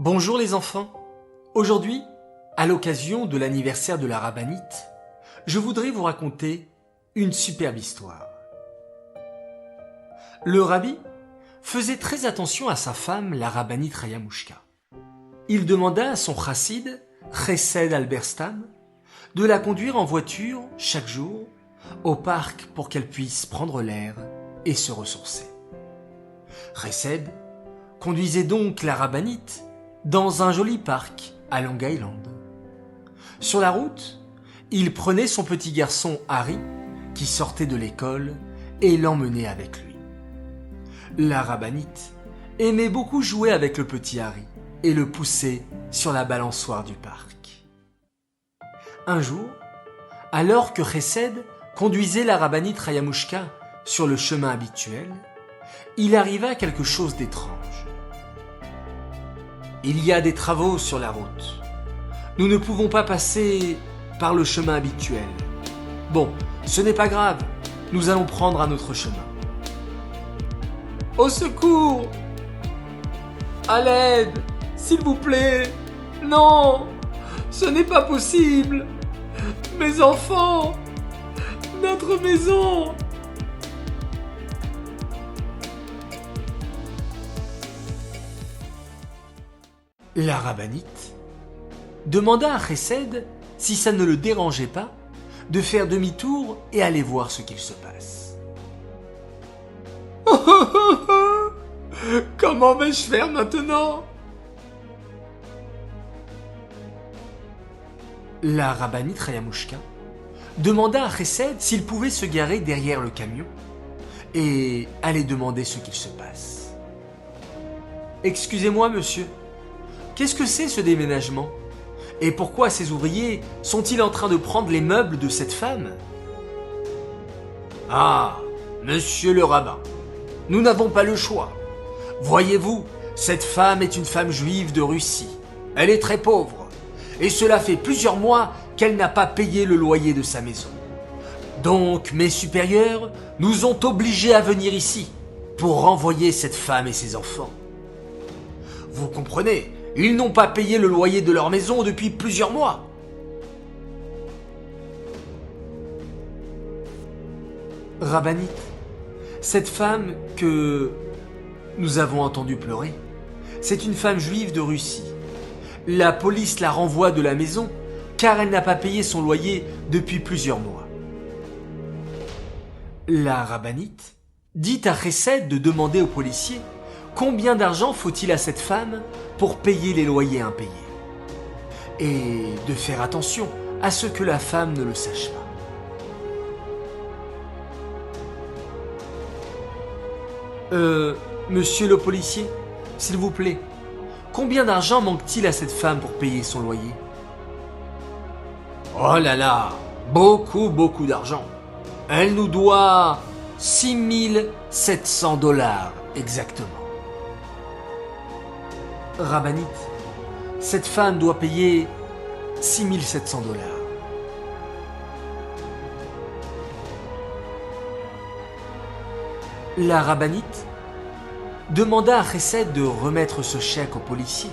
Bonjour les enfants. Aujourd'hui, à l'occasion de l'anniversaire de la rabbinite, je voudrais vous raconter une superbe histoire. Le rabbi faisait très attention à sa femme, la rabbinite Rayamushka. Il demanda à son chassid, Chesed Alberstam, de la conduire en voiture chaque jour au parc pour qu'elle puisse prendre l'air et se ressourcer. Chesed conduisait donc la rabbinite dans un joli parc à Long Island. Sur la route, il prenait son petit garçon Harry, qui sortait de l'école, et l'emmenait avec lui. La rabbinite aimait beaucoup jouer avec le petit Harry et le pousser sur la balançoire du parc. Un jour, alors que Chesed conduisait la rabbinite Rayamushka sur le chemin habituel, il arriva quelque chose d'étrange. Il y a des travaux sur la route. Nous ne pouvons pas passer par le chemin habituel. Bon, ce n'est pas grave, nous allons prendre un autre chemin. Au secours! À l'aide! S'il vous plaît! Non! Ce n'est pas possible! Mes enfants! Notre maison! La rabbinite demanda à Chesed si ça ne le dérangeait pas de faire demi-tour et aller voir ce qu'il se passe. Comment vais-je faire maintenant? La rabbinite Rayamushka demanda à Chesed s'il pouvait se garer derrière le camion et aller demander ce qu'il se passe. Excusez-moi, monsieur. Qu'est-ce que c'est ce déménagement? Et pourquoi ces ouvriers sont-ils en train de prendre les meubles de cette femme? Ah, monsieur le rabbin, nous n'avons pas le choix. Voyez-vous, cette femme est une femme juive de Russie. Elle est très pauvre, et cela fait plusieurs mois qu'elle n'a pas payé le loyer de sa maison. Donc, mes supérieurs nous ont obligés à venir ici pour renvoyer cette femme et ses enfants. Vous comprenez? Ils n'ont pas payé le loyer de leur maison depuis plusieurs mois. Rabbinite, cette femme que nous avons entendue pleurer, c'est une femme juive de Russie. La police la renvoie de la maison car elle n'a pas payé son loyer depuis plusieurs mois. La rabbinite dit à Chesed de demander aux policiers combien d'argent faut-il à cette femme pour payer les loyers impayés? Et de faire attention à ce que la femme ne le sache pas. Monsieur le policier, s'il vous plaît, combien d'argent manque-t-il à cette femme pour payer son loyer? Oh là là, beaucoup d'argent. Elle nous doit $6 exactement. Rabbinite, cette femme doit payer $6 700. La rabbinite demanda à Chesed de remettre ce chèque au policier,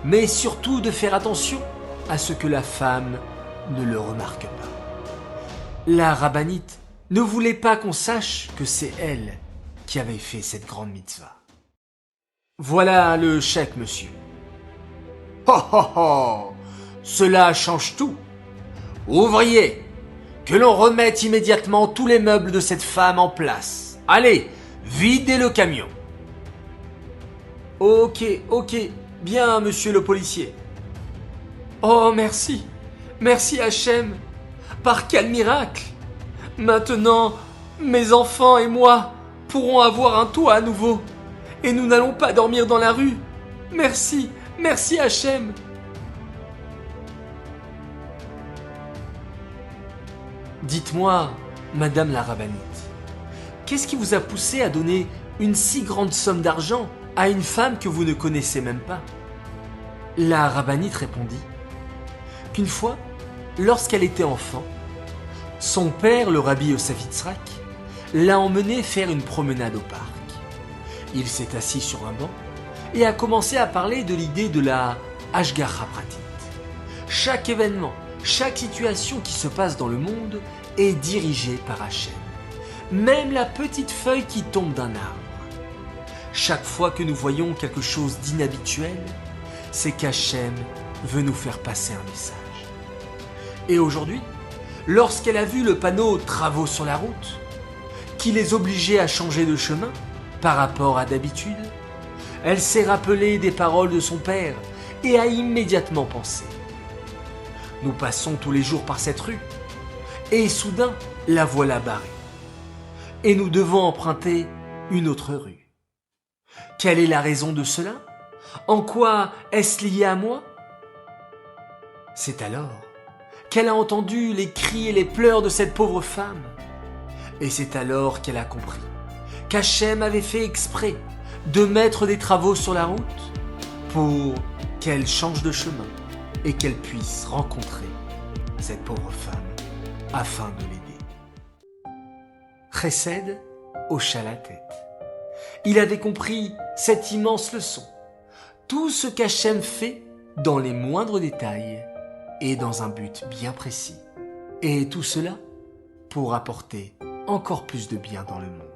mais surtout de faire attention à ce que la femme ne le remarque pas. La rabbinite ne voulait pas qu'on sache que c'est elle qui avait fait cette grande mitzvah. Voilà le chèque, monsieur. Oh, cela change tout. Ouvrier, que l'on remette immédiatement tous les meubles de cette femme en place. Allez, videz le camion. Ok, bien, monsieur le policier. Oh, merci Hachem. Par quel miracle! Maintenant, mes enfants et moi pourrons avoir un toit à nouveau. Et nous n'allons pas dormir dans la rue. Merci Hachem. Dites-moi, madame la rabbinite, qu'est-ce qui vous a poussé à donner une si grande somme d'argent à une femme que vous ne connaissez même pas? La rabbinite répondit qu'une fois, lorsqu'elle était enfant, son père, le rabbi Yosef Yitzhak, l'a emmenée faire une promenade au parc. Il s'est assis sur un banc et a commencé à parler de l'idée de la Ashgacha Pratit. Chaque événement, chaque situation qui se passe dans le monde est dirigée par Hachem. Même la petite feuille qui tombe d'un arbre. Chaque fois que nous voyons quelque chose d'inhabituel, c'est qu'Hachem veut nous faire passer un message. Et aujourd'hui, lorsqu'elle a vu le panneau « Travaux sur la route », qui les obligeait à changer de chemin par rapport à d'habitude, elle s'est rappelée des paroles de son père et a immédiatement pensé. Nous passons tous les jours par cette rue, et soudain, la voilà barrée. Et nous devons emprunter une autre rue. Quelle est la raison de cela? En quoi est-ce lié à moi? C'est alors qu'elle a entendu les cris et les pleurs de cette pauvre femme. Et c'est alors qu'elle a compris qu'Hachem avait fait exprès de mettre des travaux sur la route pour qu'elle change de chemin et qu'elle puisse rencontrer cette pauvre femme afin de l'aider. Chesed hocha la tête. Il avait compris cette immense leçon. Tout ce qu'Hachem fait dans les moindres détails et dans un but bien précis. Et tout cela pour apporter encore plus de bien dans le monde.